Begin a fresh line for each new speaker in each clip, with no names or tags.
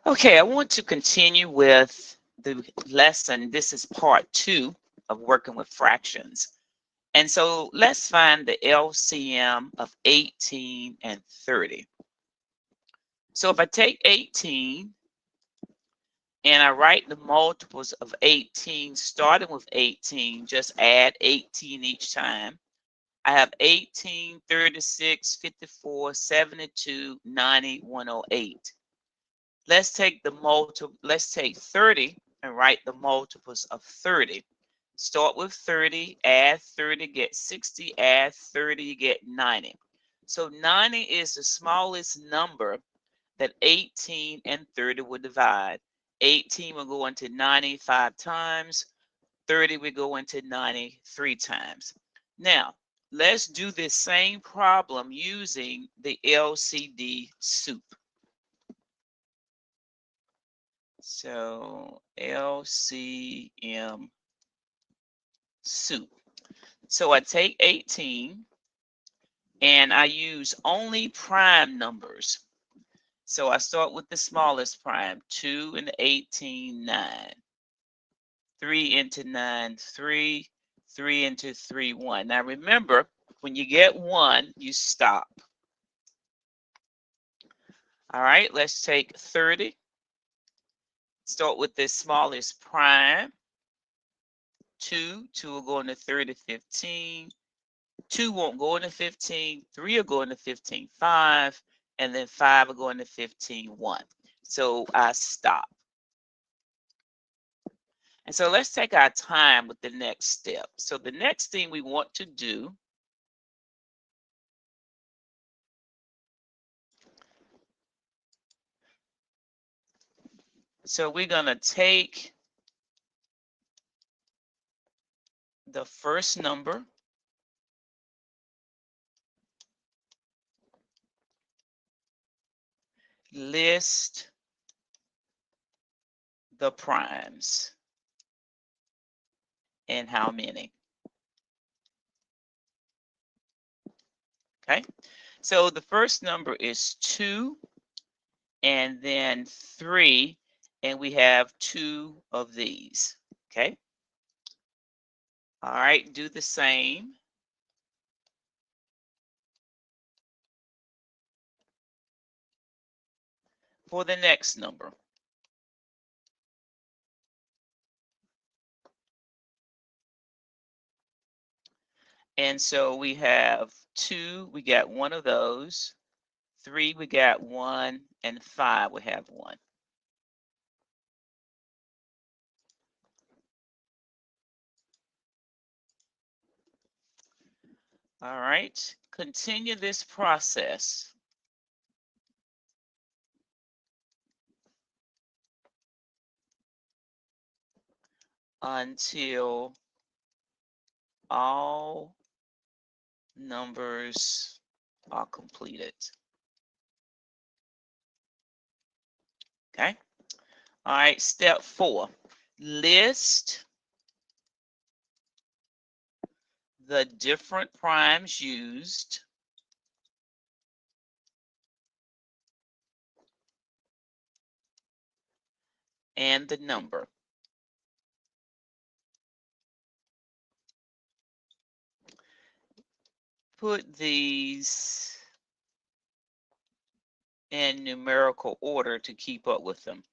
Okay, I want to continue with the lesson. This is part 2 of working with fractions. And so let's find the LCM of 18 and 30. So if I take 18 and I write the multiples of 18, starting with 18, just add 18 each time. I have 18, 36, 54, 72, 90, 108. Let's take 30 and write the multiples of 30. Start with 30, add 30, get 60, add 30, get 90. So 90 is the smallest number that 18 and 30 will divide. 18 will go into 95 times, 30 will go into 93 times. Now, let's do this same problem using the LCD soup. So LCM soup. So I take 18 and I use only prime numbers. So I start with the smallest prime, 2 into 18, 9. 3 into 9, 3. 3 into 3, 1. Now remember, when you get 1, you stop. All right, let's take 30. Start with the smallest prime. 2 will go into 30, 15. 2 won't go into 15. 3 will go into 15, 5. And then 5 will go into 15, 1. So I stop. And so let's take our time with the next step. So the next thing we want to do so we're going to take the first number, list the primes and how many. Okay, so the first number is 2 and then 3, and we have 2 of these. Okay, all right, do the same for the next number. And so we have 2, we got 1 of those. 3, we got 1, and 5, we have 1. All right, continue this process until all numbers are completed. Okay. All right. Step 4. List the different primes used and the number. Put these in numerical order to keep up with them.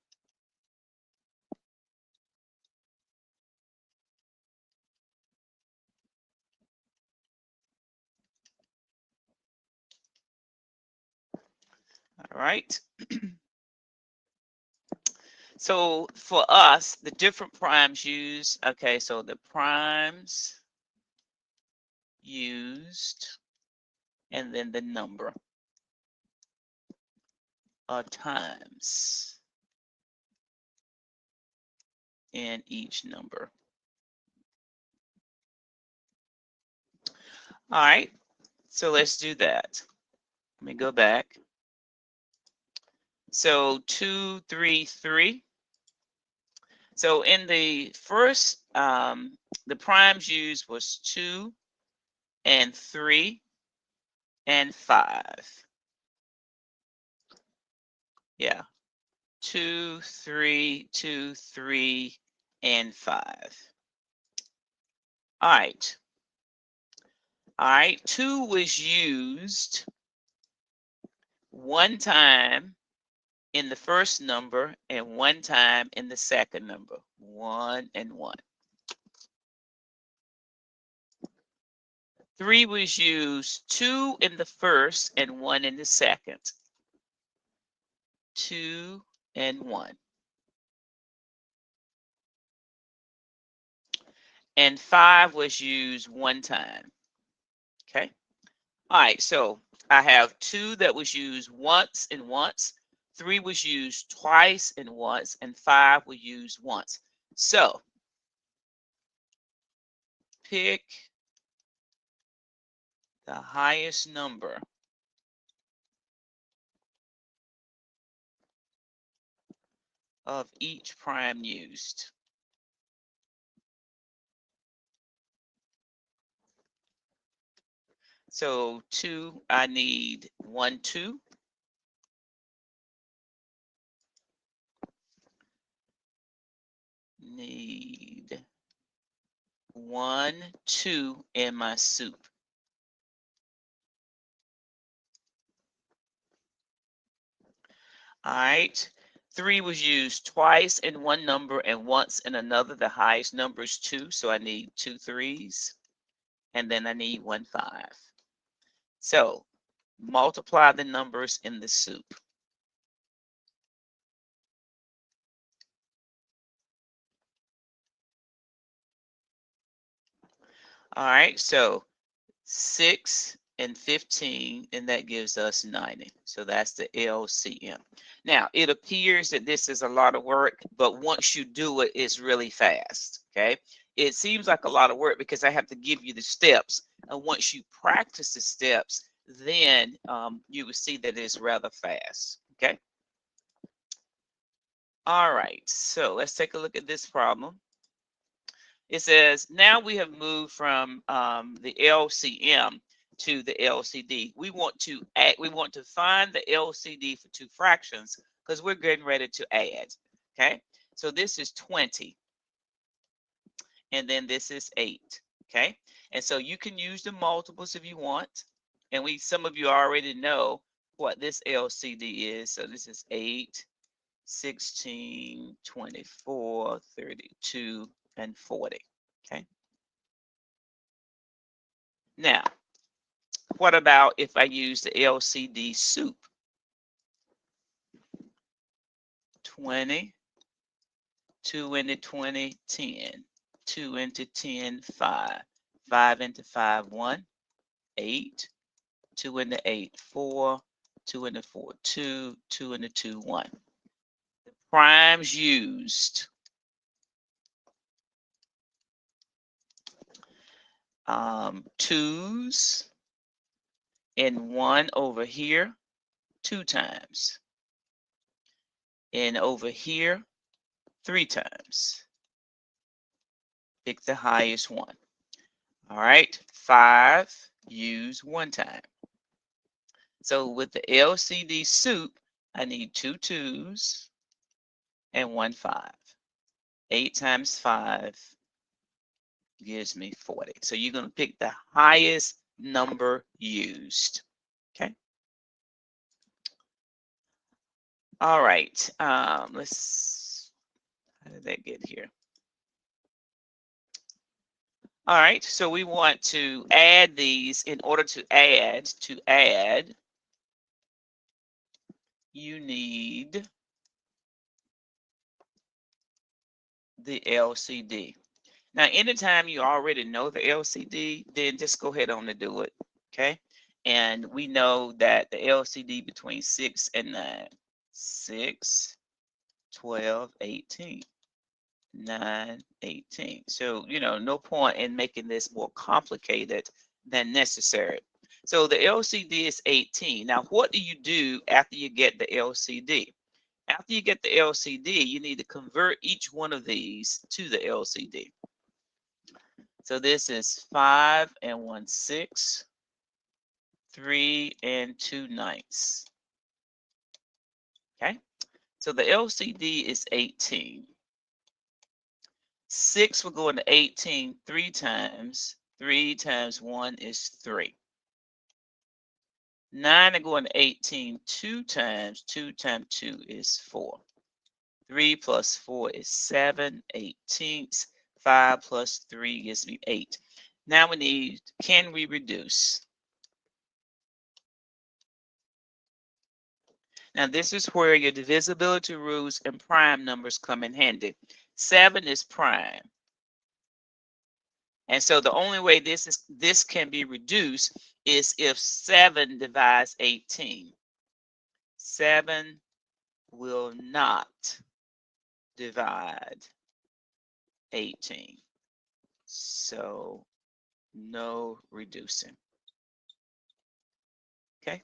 All right. So for us, the different primes used, okay, so the primes used and then the number of times in each number. All right, so let's do that. Let me go back. So 2, 3, 3. So in the first, the primes used was 2 and 3 and 5. Yeah, 2, 3, 2, 3, and 5. All right. All right, 2 was used one time in the first number and one time in the second number. 1 and 1. 3 was used 2 in the first and 1 in the second. 2 and 1. And 5 was used one time. Okay. All right, so I have 2 that was used once and once, 3 was used twice and once, and 5 was used once. So pick the highest number of each prime used. So 2, I need 1, 2. Need 1, 2 in my soup. All right. 3 was used twice in one number and once in another. The highest number is 2, so I need 2 3s. And then I need 1 5. So multiply the numbers in the soup. All right, so 6 and 15, and that gives us 90. So that's the LCM. Now, it appears that this is a lot of work, but once you do it, it's really fast, okay? It seems like a lot of work because I have to give you the steps. And once you practice the steps, then you will see that it's rather fast, okay? All right, so let's take a look at this problem. It says, now we have moved from the LCM to the LCD. We want to find the LCD for two fractions because we're getting ready to add. Okay, so this is 20, and then this is 8. Okay, and so you can use the multiples if you want, and some of you already know what this LCD is. So this is 8, 16, 24, 32, and 40. Okay. Now, what about if I use the LCD soup? 20, 2 into 20, 10. 2 into 10, 5. 5 into 5, 1. 8. 2 into 8, 4. 2 into 4, 2. 2 into 2, 1. The primes used. Twos and 1 over here 2 times. And over here 3 times. Pick the highest one. All right, 5 use 1 time. So with the LCD soup, I need 2 2s and 1 5. 8 times 5 gives me 40. So you're going to pick the highest number used. Okay. All right. How did that get here? All right. So we want to add these. In order to add, you need the LCD. Now, anytime you already know the LCD, then just go ahead on to do it, okay? And we know that the LCD between 6 and 9, 6, 12, 18, 9, 18. So, no point in making this more complicated than necessary. So the LCD is 18. Now, what do you do after you get the LCD? After you get the LCD, you need to convert each one of these to the LCD. So this is 5 and 1/6, 3 and 2/9. Okay, So the LCD is 18. 6 will go into 18 3 times. 3 times 1 is 3. 9 will go into 18 2 times. 2 times 2 is 4. 3 plus 4 is 7 18ths. 5 plus 3 gives me 8. Now we need, can we reduce? Now this is where your divisibility rules and prime numbers come in handy. 7 is prime. And so the only way this can be reduced is if 7 divides 18. 7 will not divide 18. So no reducing. Okay.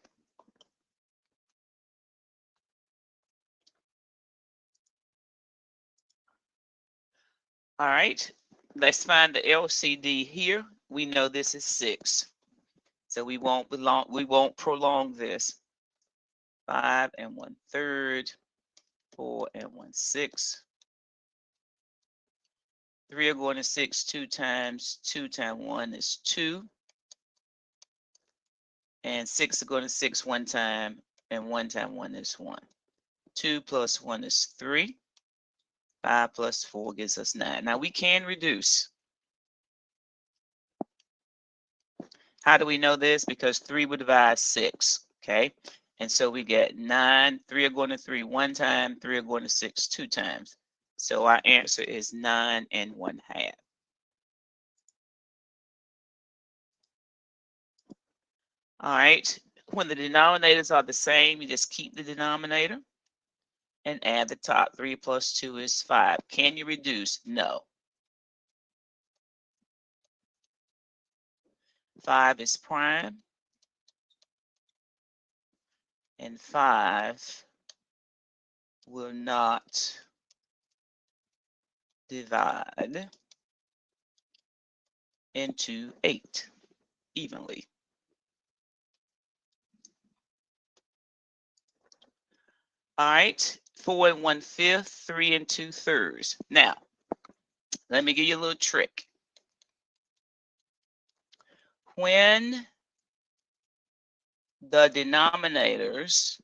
All right. Let's find the LCD here. We know this is 6. So we won't prolong this. 5 1/3, 4 1/6. 3 are going to 6 2 times. 2 times 1 is 2. And 6 are going to 6 1 time. And 1 times 1 is 1. 2 plus 1 is 3. 5 plus 4 gives us 9. Now we can reduce. How do we know this? Because 3 would divide 6. Okay. And so we get 9. 3 are going to 3 1 time. 3 are going to 6 2 times. So our answer is 9 1/2. All right. When the denominators are the same, you just keep the denominator and add the top. 3 plus 2 is 5. Can you reduce? No. 5 is prime. And 5 will not divide into 8 evenly. All right, 4 1/5, 3 2/3. Now, let me give you a little trick. When the denominators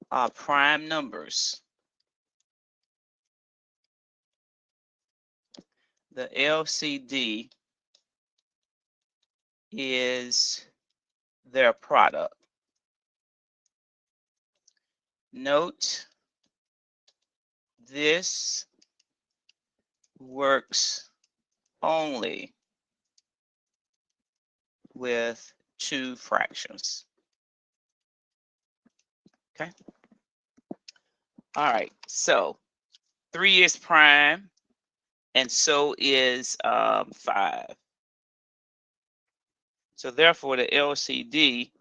are prime numbers, the LCD is their product. Note, this works only with 2 fractions. Okay. All right. So 3 is prime, and so is 5. So therefore, the LCD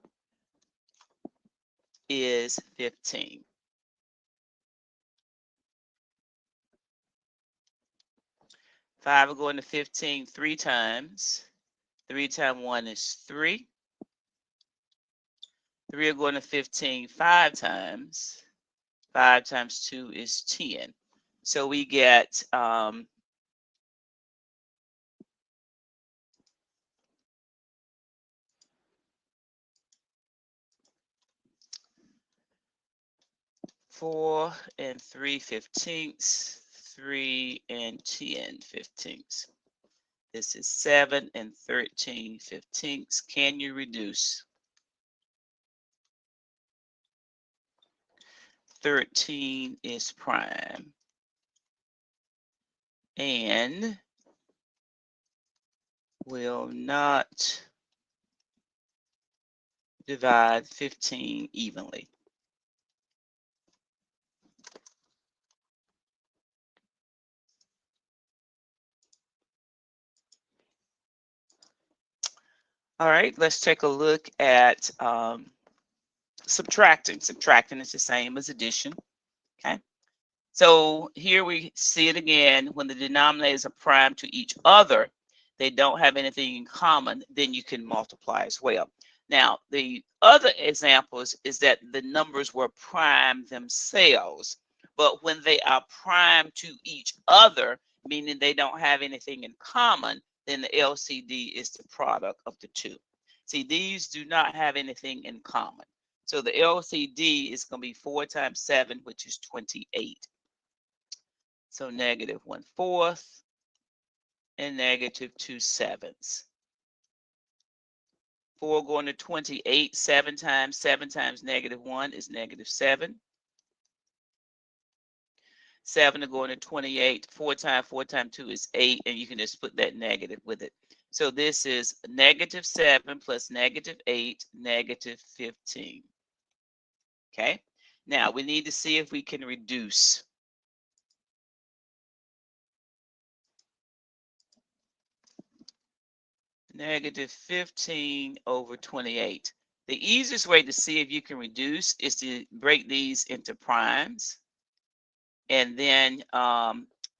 is 15. Five will go into 15 3 times. 3 times 1 is 3. 3 will go into 15 5 times. 5 times 2 is 10. So we get 4 3/15, 3 10/15. This is 7 13/15. Can you reduce? 13 is prime. And will not divide 15 evenly. All right, let's take a look at subtracting. Subtracting is the same as addition. Okay. So here we see it again. When the denominators are prime to each other, they don't have anything in common, then you can multiply as well. Now, the other examples is that the numbers were prime themselves, but when they are prime to each other, meaning they don't have anything in common, then the LCD is the product of the two. See, these do not have anything in common. So the LCD is going to be 4 times 7, which is 28. So negative 1/4 and negative 2/7. 4 going to 28, 7 times negative 1 is negative 7. 7 to go into 28, 4 times 2 is 8, and you can just put that negative with it. So this is negative 7 plus negative 8, negative 15. Okay, now we need to see if we can reduce. Negative 15 over 28. The easiest way to see if you can reduce is to break these into primes and then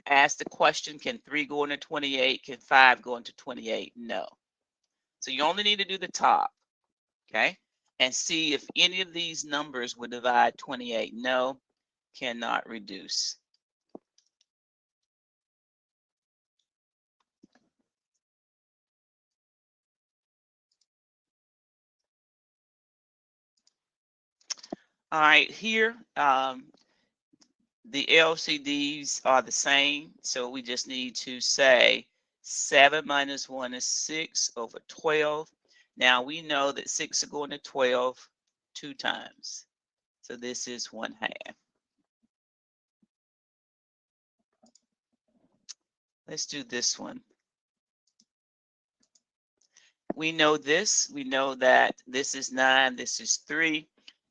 ask the question, can 3 go into 28? Can 5 go into 28? No. So you only need to do the top, okay? And see if any of these numbers would divide 28. No, cannot reduce. All right, here, the LCDs are the same. So we just need to say 7 minus 1 is 6 over 12. Now we know that 6 are going to 12 2 times. So this is 1/2. Let's do this one. We know this. We know that this is 9, this is 3.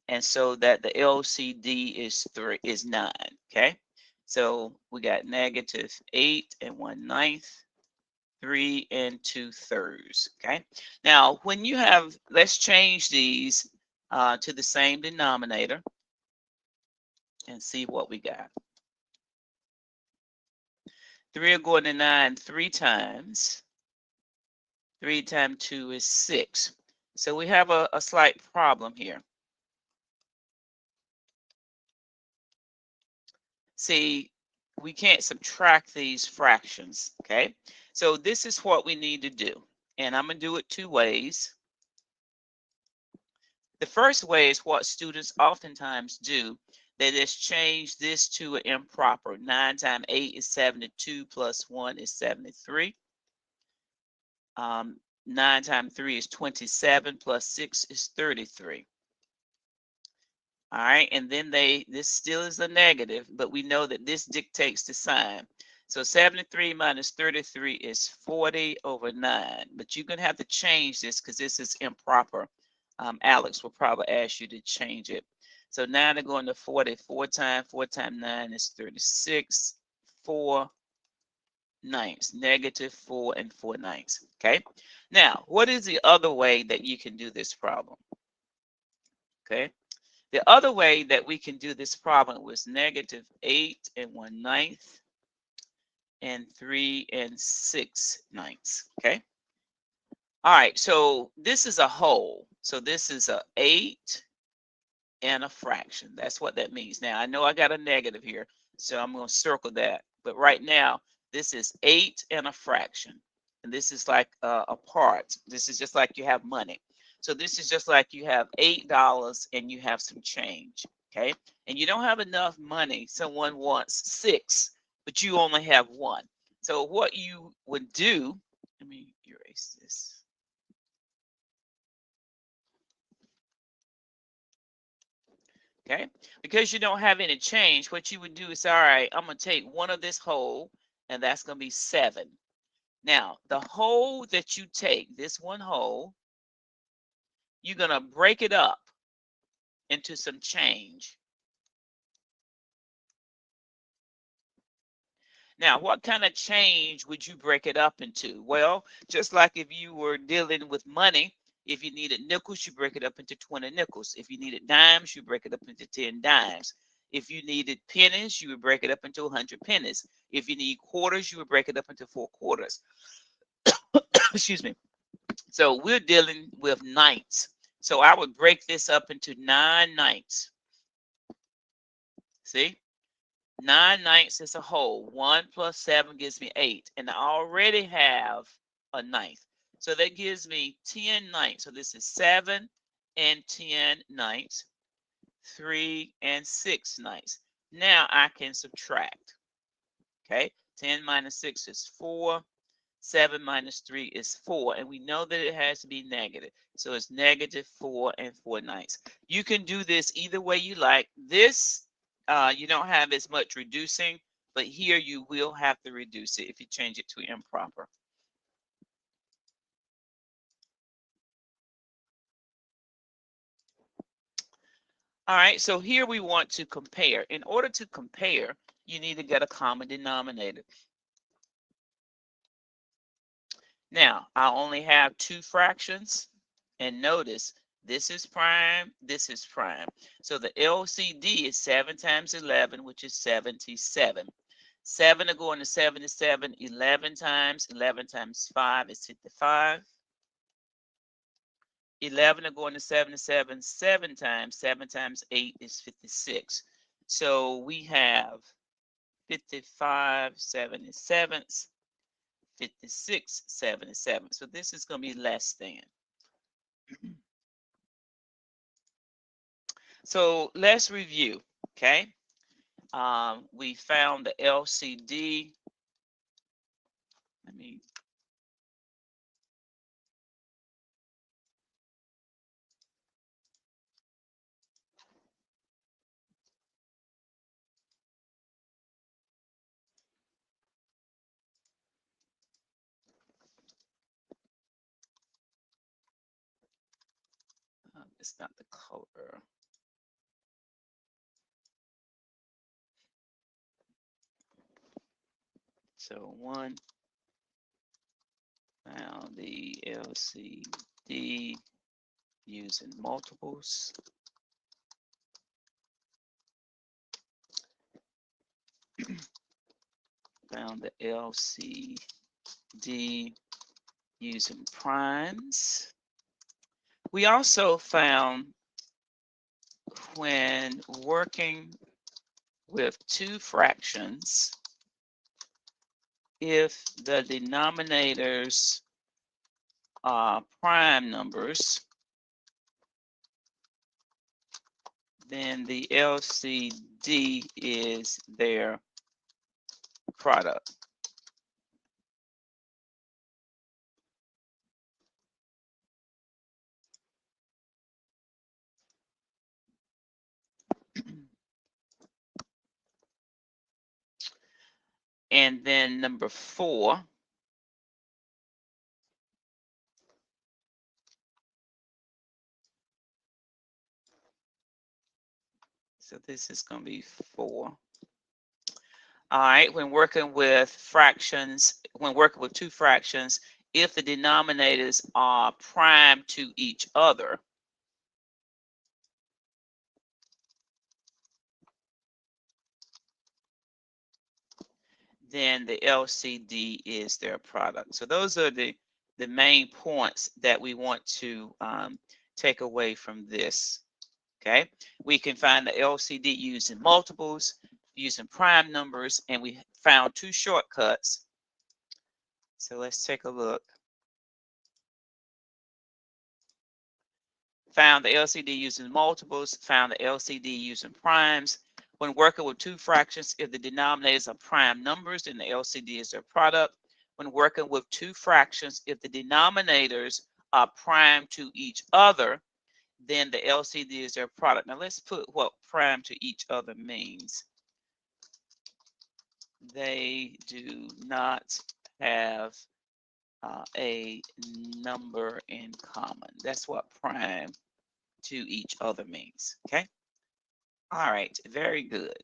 And so that the LCD is 9. Okay. So we got negative 8 and 1/9. 3 2/3. Okay. Now, when you have, let's change these to the same denominator and see what we got. 3 are going to 9 3 times. 3 times 2 is 6. So we have a slight problem here. See, we can't subtract these fractions, okay? So this is what we need to do. And I'm going to do it 2 ways. The first way is what students oftentimes do. They just change this to an improper. 9 times 8 is 72 plus 1 is 73. 9 times 3 is 27 plus 6 is 33. All right, and then this still is a negative, but we know that this dictates the sign. So 73 minus 33 is 40 over 9. But you're going to have to change this because this is improper. Alex will probably ask you to change it. So 9 are going to 40. 4 times 9 is 36. 4 ninths. Negative 4 and 4 ninths. Okay. Now, what is the other way that you can do this problem? Okay. The other way that we can do this problem was negative 8 and 1/9 and 3 6/9. Okay. All right. So this is a whole. So this is a 8 and a fraction. That's what that means. Now I know I got a negative here, so I'm going to circle that. But right now, this is 8 and a fraction. And this is like a part. This is just like you have money. So this is just like you have $8 and you have some change, okay? And you don't have enough money. Someone wants 6, but you only have 1. So what you would do, let me erase this. Okay, because you don't have any change, what you would do is, all right, I'm going to take one of this whole, and that's going to be 7. Now, the whole that you take, this one whole, you're going to break it up into some change. Now, what kind of change would you break it up into? Well, just like if you were dealing with money, if you needed nickels, you break it up into 20 nickels. If you needed dimes, you break it up into 10 dimes. If you needed pennies, you would break it up into 100 pennies. If you need quarters, you would break it up into 4 quarters. Excuse me. So we're dealing with ninths. So I would break this up into 9/9. See? 9/9 is a whole. 1 plus 7 gives me 8. And I already have a ninth. So that gives me 10/9. So this is 7 and 10/9. 3 and 6/9. Now I can subtract. Okay? 10 minus 6 is 4. 7 minus 3 is 4. And we know that it has to be negative. So it's -4 and 4/9. You can do this either way you like. This, you don't have as much reducing, but here you will have to reduce it if you change it to improper. All right, so here we want to compare. In order to compare, you need to get a common denominator. Now, I only have two fractions, and notice this is prime, this is prime. So the LCD is 7 times 11, which is 77. 7 to go into 77, 11 times 5 is 55. 11 to go into 77, 7 times 8 is 56. So we have 55 77ths, 56 77. So this is going to be less than. So let's review, okay? We found the LCD. Let me it's not the color. So one, found the LCD using multiples. Found the LCD using primes. We also found when working with two fractions, if the denominators are prime numbers, then the LCD is their product. And then number 4, so this is going to be 4. All right, when working with fractions, when working with two fractions, if the denominators are prime to each other, then the LCD is their product. So those are the main points that we want to take away from this. Okay, we can find the LCD using multiples, using prime numbers, and we found two shortcuts. So let's take a look. Found the LCD using multiples, found the LCD using primes. When working with two fractions, if the denominators are prime numbers, then the LCD is their product. When working with two fractions, if the denominators are prime to each other, then the LCD is their product. Now let's put what prime to each other means. They do not have a number in common. That's what prime to each other means. Okay. All right. Very good.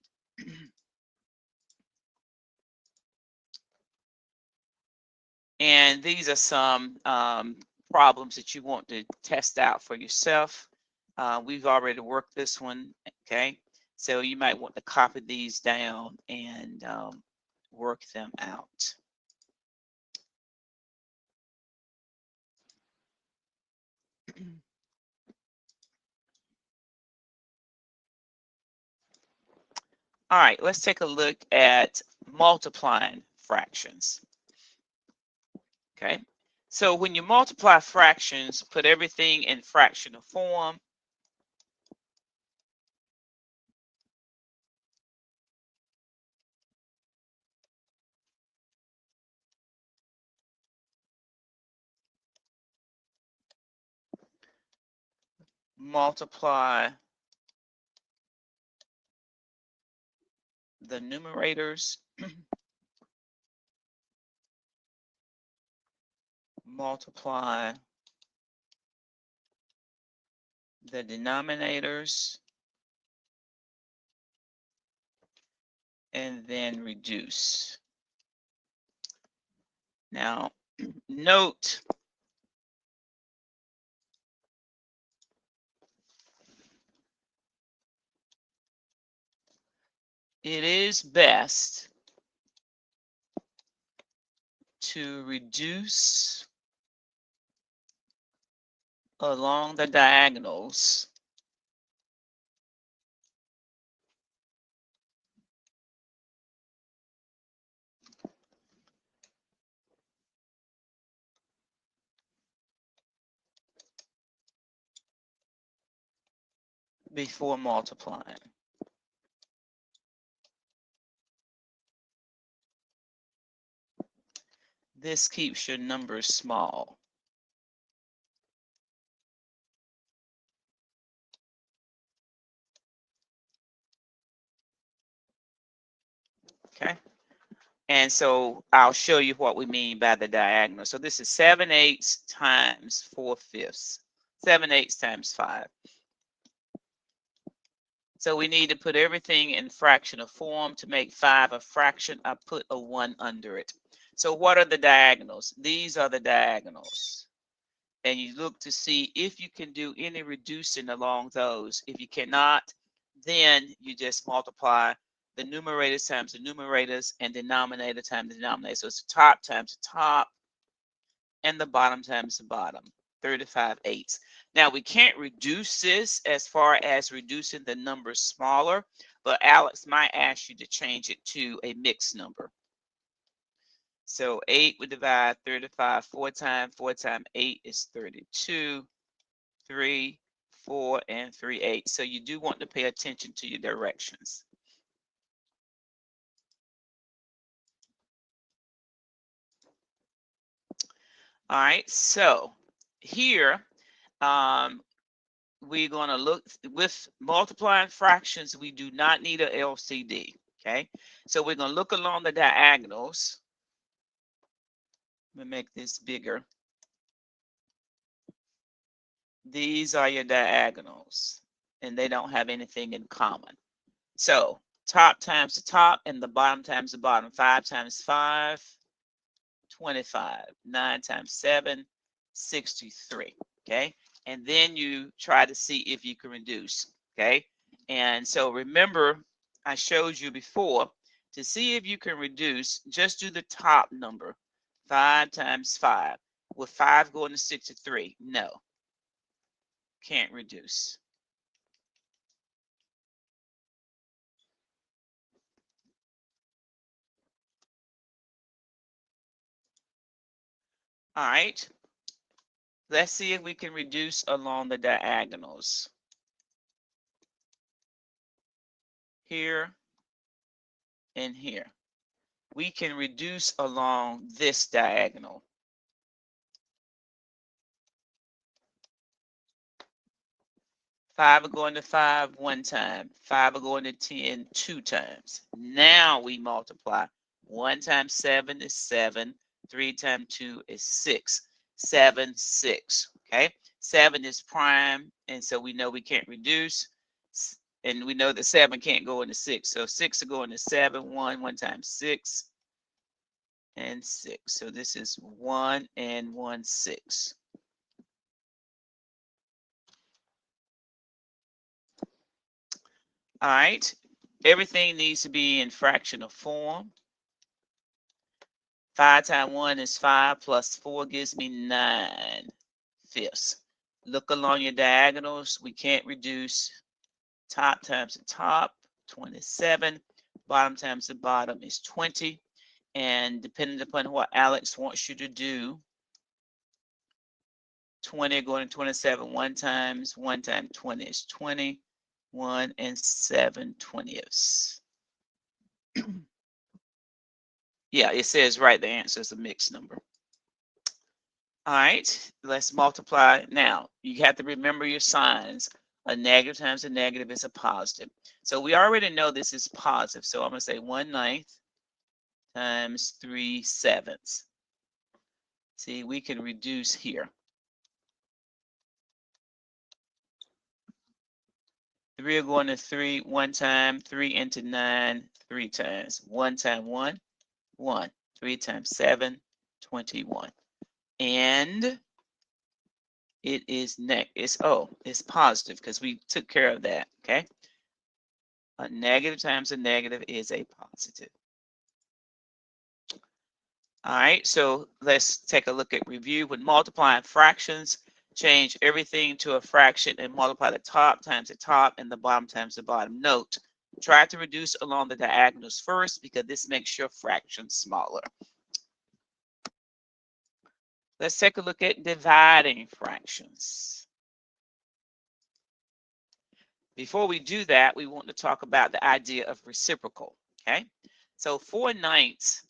And these are some problems that you want to test out for yourself. We've already worked this one. Okay. So you might want to copy these down and work them out. All right, let's take a look at multiplying fractions. Okay, so when you multiply fractions, put everything in fractional form. Multiply the numerators. Multiply the denominators, and then reduce. Now, note it is best to reduce along the diagonals before multiplying. This keeps your numbers small. Okay. And so I'll show you what we mean by the diagonal. So this is 7/8 times 4/5. 7/8 times 5. So we need to put everything in fractional form. To make 5 a fraction, I put a 1 under it. So what are the diagonals? These are the diagonals. And you look to see if you can do any reducing along those. If you cannot, then you just multiply the numerators times the numerators and denominator times the denominator. So it's the top times the top and the bottom times the bottom. 35/8. Now we can't reduce this as far as reducing the numbers smaller, but Alex might ask you to change it to a mixed number. So 8 would divide 35 4 times. 4 times 8 is 32. 3, 4, and 3, 8. So you do want to pay attention to your directions. All right, so here we're going to look with multiplying fractions. We do not need a LCD. Okay, so we're going to look along the diagonals. Let me make this bigger. These are your diagonals, and they don't have anything in common. So top times the top and the bottom times the bottom. 5 times 5, 25. 9 times 7, 63. Okay, and then you try to see if you can reduce. Okay, and so remember, I showed you before, to see if you can reduce, just do the top number. 5 times 5. Will 5 go into 63? No, can't reduce. All right, let's see if we can reduce along the diagonals. Here and here. We can reduce along this diagonal. 5 are going to 5 one time. 5 are going to 10 two times. Now we multiply. 1 times 7 is 7. 3 times 2 is 6. 7, 6. Okay? 7 is prime, and so we know we can't reduce. And we know that 7 can't go into 6. So 6 are going to 7. 1 times 6, and 6. So this is 1 and 1, 6. All right, everything needs to be in fractional form. 5 times 1 is 5 plus 4 gives me 9/5. Look along your diagonals. We can't reduce. Top times the top, 27. Bottom times the bottom is 20. And depending upon what Alex wants you to do, 20 going to 27, 1 times 20 is 20. 1 and 7/20. Yeah, it says right, the answer is a mixed number. All right, let's multiply. Now, you have to remember your signs. A negative times a negative is a positive. So we already know this is positive. So I'm going to say 1/9 times 3/7. See, we can reduce here. 3 are going to 3 1 time, 3 into 9 3 times. 1 times 1, 1. 3 times 7, 21. And it is it's positive because we took care of that, okay? A negative times a negative is a positive. All right, so let's take a look at review. When multiplying fractions, change everything to a fraction and multiply the top times the top and the bottom times the bottom. Note, try to reduce along the diagonals first because this makes your fraction smaller. Let's take a look at dividing fractions. Before we do that, we want to talk about the idea of reciprocal, okay? So 4/9,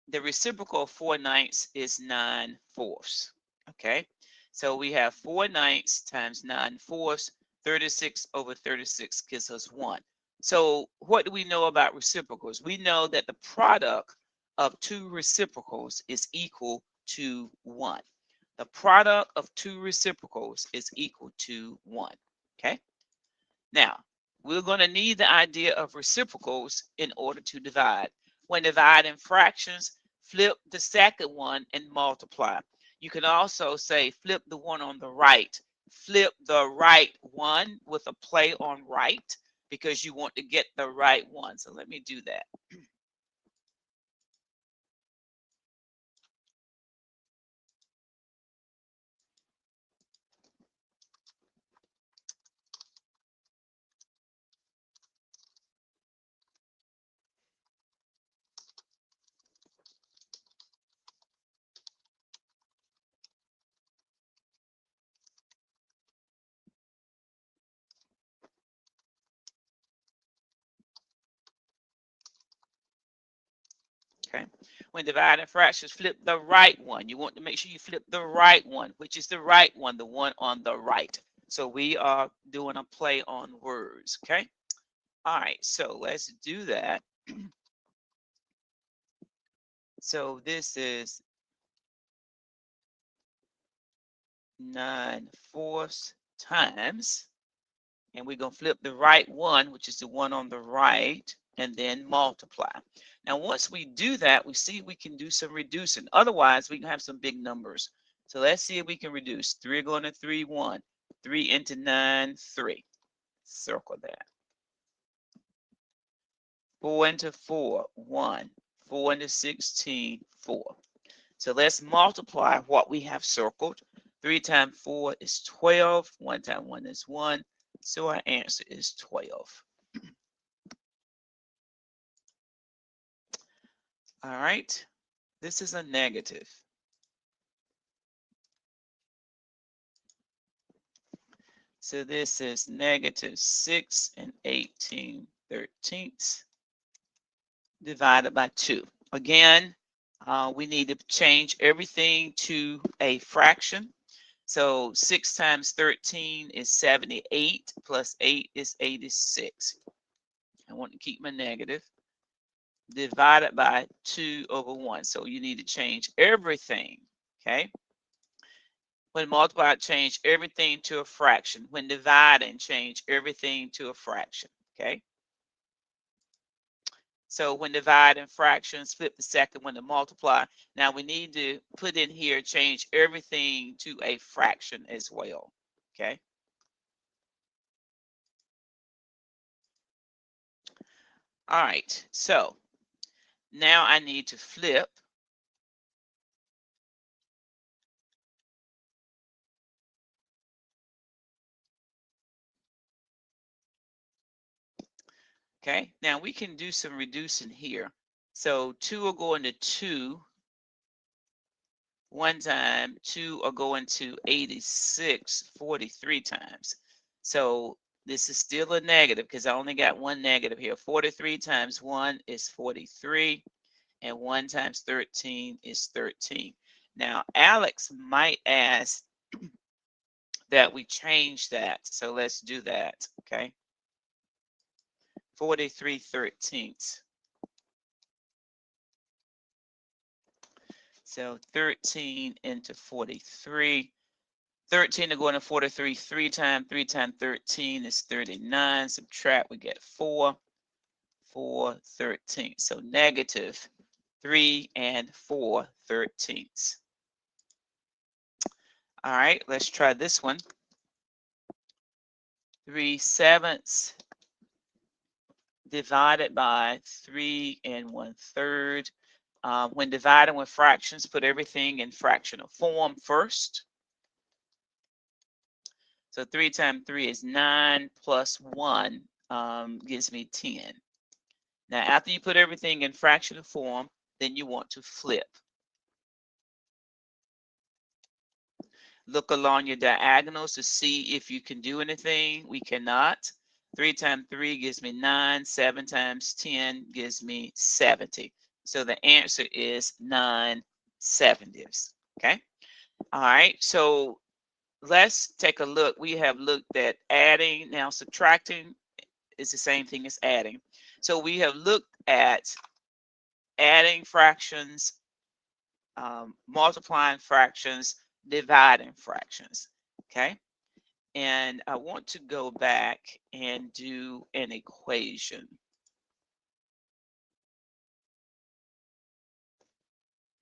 the reciprocal of 4/9 is 9/4, okay? So we have 4/9 times 9/4, 36 over 36 gives us 1. So what do we know about reciprocals? We know that the product of two reciprocals is equal to 1. The product of two reciprocals is equal to 1, okay? Now, we're going to need the idea of reciprocals in order to divide. When dividing fractions, flip the second one and multiply. You can also say flip the one on the right. Flip the right one with a play on right because you want to get the right one. So let me do that. Okay. When dividing fractions, flip the right one. You want to make sure you flip the right one, which is the right one, the one on the right. So we are doing a play on words, okay? All right, so let's do that. So this is 9/4 times, and we're going to flip the right one, which is the one on the right, and then multiply. Now, once we do that, we see we can do some reducing. Otherwise, we can have some big numbers. So let's see if we can reduce. 3 going to 3, 1. 3 into 9, 3. Circle that. 4 into 4, 1. 4 into 16, 4. So let's multiply what we have circled. 3 times 4 is 12. 1 times 1 is 1. So our answer is 12. All right. This is a negative. So this is negative 6 and 18/13 divided by 2. Again, we need to change everything to a fraction. So 6 times 13 is 78 plus 8 is 86. I want to keep my negative. Divided by 2 over 1. So you need to change everything, okay? When multiplied, change everything to a fraction. When dividing, change everything to a fraction, okay? So when dividing fractions, flip the second one to multiply. Now we need to put in here, change everything to a fraction as well, okay? All right, so now I need to flip Okay, now we can do some reducing here. So 2 will go into 2 one time, 2 will go into 86 43 times. So this is still a negative because I only got one negative here. 43 times 1 is 43, and 1 times 13 is 13. Now, Alex might ask that we change that. So let's do that, okay? 43 13ths. So 13 into 43. 13 to go into 43 3 times. 3 times 13 is 39. Subtract, we get 4. 4 13. So negative 3 and 4 13ths. All right, let's try this one. 3 sevenths divided by 3 and 1/3. When dividing with fractions, put everything in fractional form first. So 3 times 3 is 9 plus 1 gives me 10. Now, after you put everything in fractional form, then you want to flip. Look along your diagonals to see if you can do anything. We cannot. 3 times 3 gives me 9. 7 times 10 gives me 70. So the answer is 9 70ths. Okay. All right. So let's take a look. We have looked at adding. Now subtracting is the same thing as adding. So we have looked at adding fractions, multiplying fractions, dividing fractions. Okay. And I want to go back and do an equation.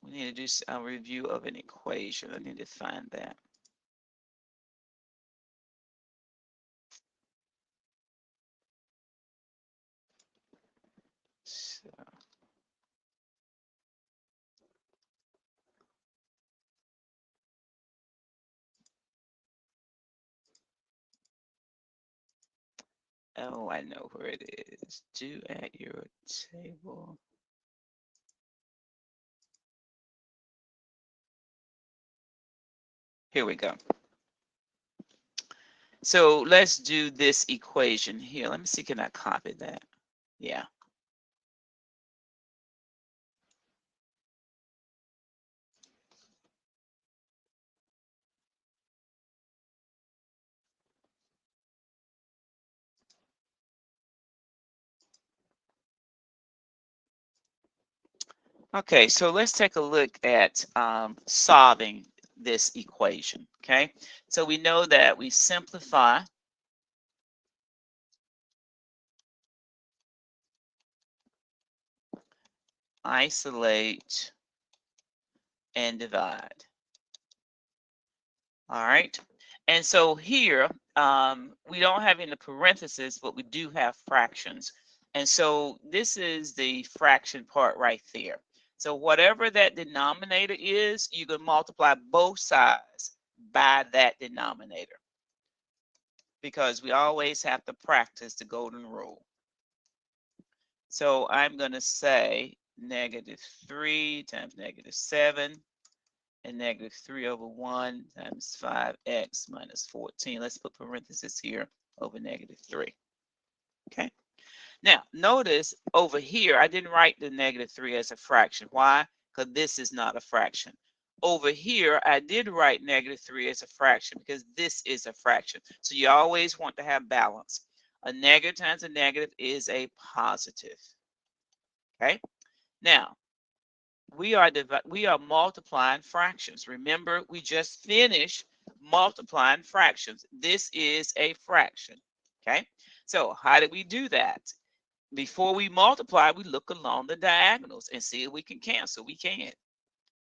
We need to do a review of an equation. I need to find that. So, oh, I know where it is. Do at your table. Here we go. So let's do this equation here. Let me see, can I copy that? Yeah. Okay, so let's take a look at solving this equation, okay? So we know that we simplify isolate, and divide. All right. And so here, we don't have any parentheses, but we do have fractions. And so this is the fraction part right there. So whatever that denominator is, you can multiply both sides by that denominator, because we always have to practice the golden rule. So I'm going to say -3 times -7 and -3/1 times 5x minus 14. Let's put parentheses here over -3. Okay. Now, notice over here, I didn't write the -3 as a fraction. Why? Because this is not a fraction. Over here, I did write -3 as a fraction because this is a fraction. So you always want to have balance. A negative times a negative is a positive. Okay. Now, we are multiplying fractions. Remember, we just finished multiplying fractions. This is a fraction. Okay. So how did we do that? Before we multiply, we look along the diagonals and see if we can cancel. We can.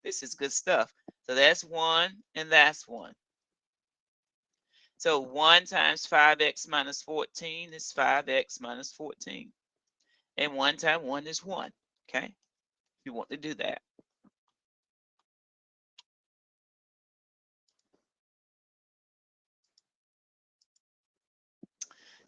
This is good stuff. So that's 1 and that's 1. So 1 times 5x minus 14 is 5x minus 14. And 1 times 1 is 1. Okay. You want to do that.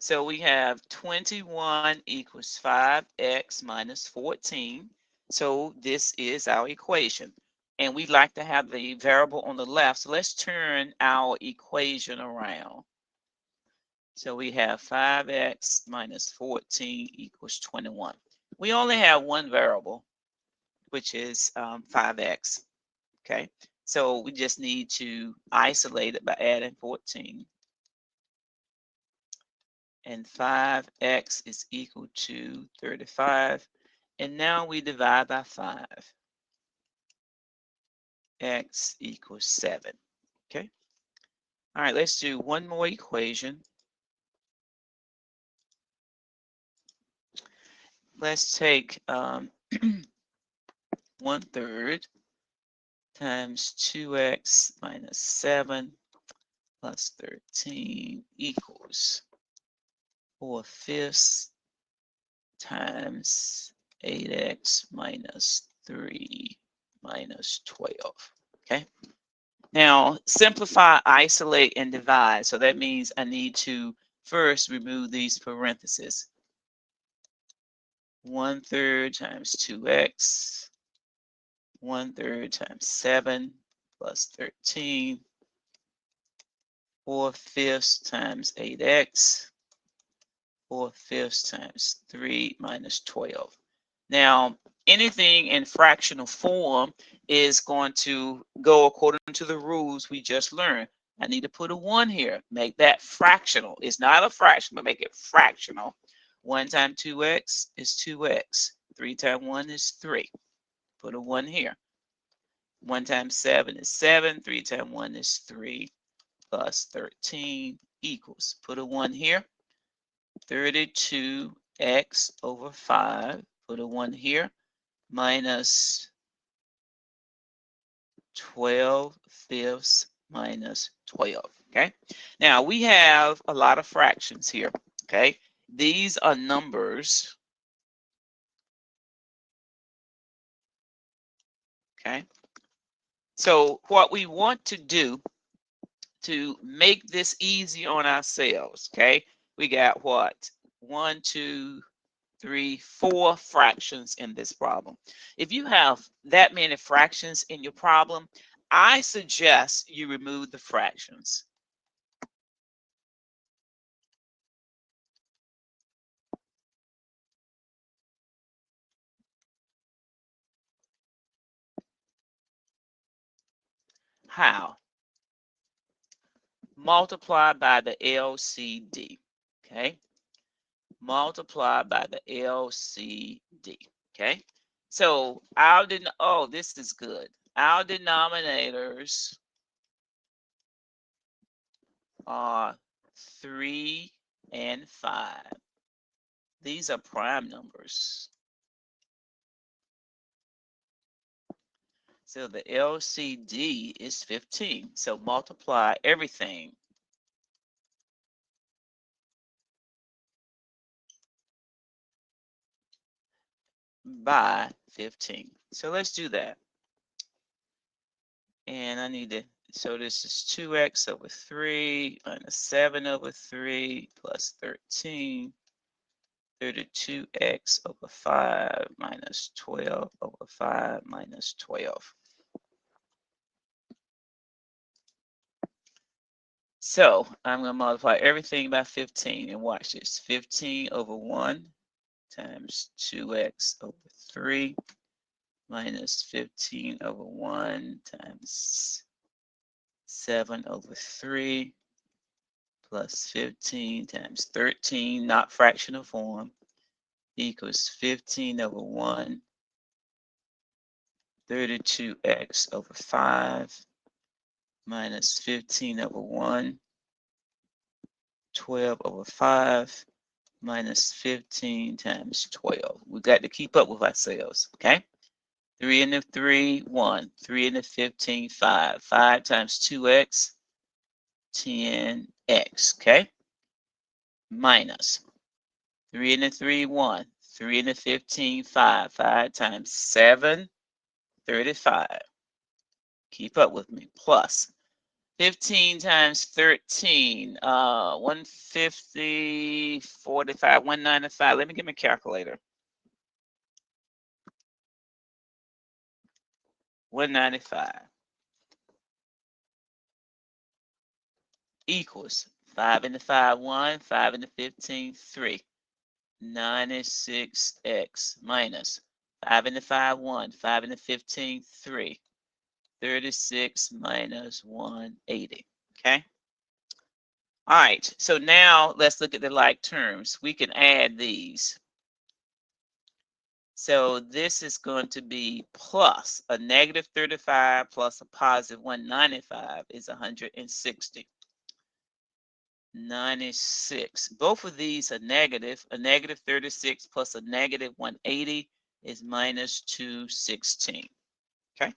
So we have 21 equals 5x minus 14. So this is our equation. And we like to have the variable on the left. So let's turn our equation around. So we have 5x minus 14 equals 21. We only have one variable, which is 5x. Okay, so we just need to isolate it by adding 14. And 5x is equal to 35. And now we divide by 5. X equals 7. Okay. All right, let's do one more equation. Let's take 1/3 times 2x minus 7 plus 13 equals 4/5 times 8x minus 3 minus 12. Okay. Now, simplify, isolate, and divide. So that means I need to first remove these parentheses. 1/3 times 2x, 1/3 times 7 plus 13, 4/5 times 8x, 4/5 times 3 minus 12. Now, anything in fractional form is going to go according to the rules we just learned. I need to put a 1 here. Make that fractional. It's not a fraction, but make it fractional. 1 times 2x is 2x. 3 times 1 is 3. Put a 1 here. 1 times 7 is 7. 3 times 1 is 3 plus 13 equals. Put a 1 here. 32x over 5. Put a 1 here. Minus 12/5 minus 12. Okay. Now we have a lot of fractions here. Okay. These are numbers. Okay. So what we want to do to make this easy on ourselves, okay, we got what? 1, 2, 3, 4 fractions in this problem. If you have that many fractions in your problem, I suggest you remove the fractions. How? Multiply by the LCD, okay? Multiply by the LCD, okay? So our, oh, this is good. Our denominators are 3 and 5. These are prime numbers. So the LCD is 15. So multiply everything by 15. So let's do that. And I need to, so this is 2x over 3 minus 7 over 3 plus 13. 32x over 5 minus 12 over 5 minus 12. So I'm going to multiply everything by 15 and watch this. 15 over 1 times 2x over 3 minus 15 over 1 times 7 over 3 plus 15 times 13, not fractional form, equals 15 over 1, 32x over 5 minus 15 over 1, 12 over 5 minus 15 times 12. We got to keep up with ourselves, okay? 3 and the 3, 1. 3 and the 15, 5. 5 times 2x, 10x, okay? Minus 3 and the 3, 1. 3 and the 15, 5. 5 times 7, 35. Keep up with me. Plus 15 times 13, 150, 45, 195. Let me get my calculator. 195 equals 5 into 5, 1, 5 into 15, 3. 96x minus 5 into 5, 1, 5 into 15, 3. 36 minus 180. Okay. All right. So now let's look at the like terms. We can add these. So this is going to be plus a negative 35 plus a positive 195 is 160. 96. Both of these are negative. A negative 36 plus a negative 180 is minus 216. Okay.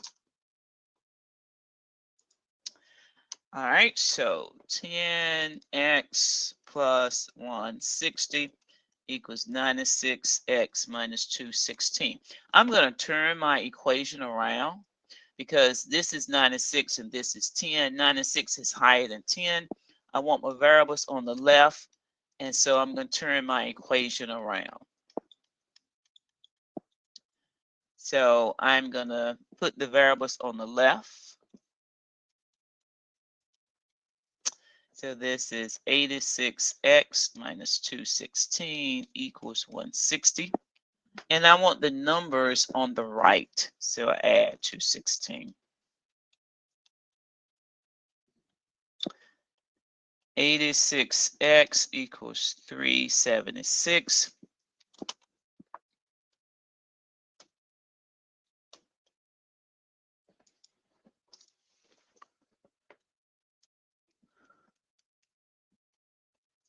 All right, so 10x plus 160 equals 96x minus 216. I'm going to turn my equation around because this is 96 and this is 10. 96 is higher than 10. I want my variables on the left, and so I'm going to turn my equation around. So I'm going to put the variables on the left. So this is 86x minus 216 equals 160. And I want the numbers on the right. So I add 216. 86x equals 376.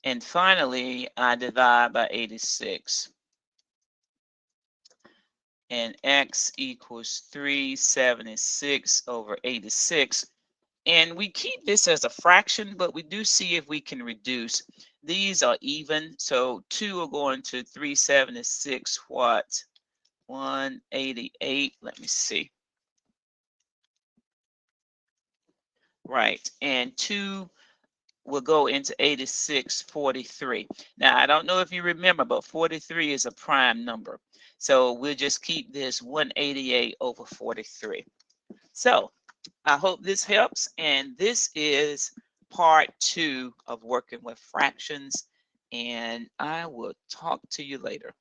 And finally, I divide by 86. And x equals 376 over 86. And we keep this as a fraction, but we do see if we can reduce. These are even, so 2 are going to 376, what? 188, let me see. Right, and 2 will go into 86, 43. Now, I don't know if you remember, but 43 is a prime number. So we'll just keep this 188 over 43. So I hope this helps. And this is part 2 of working with fractions. And I will talk to you later.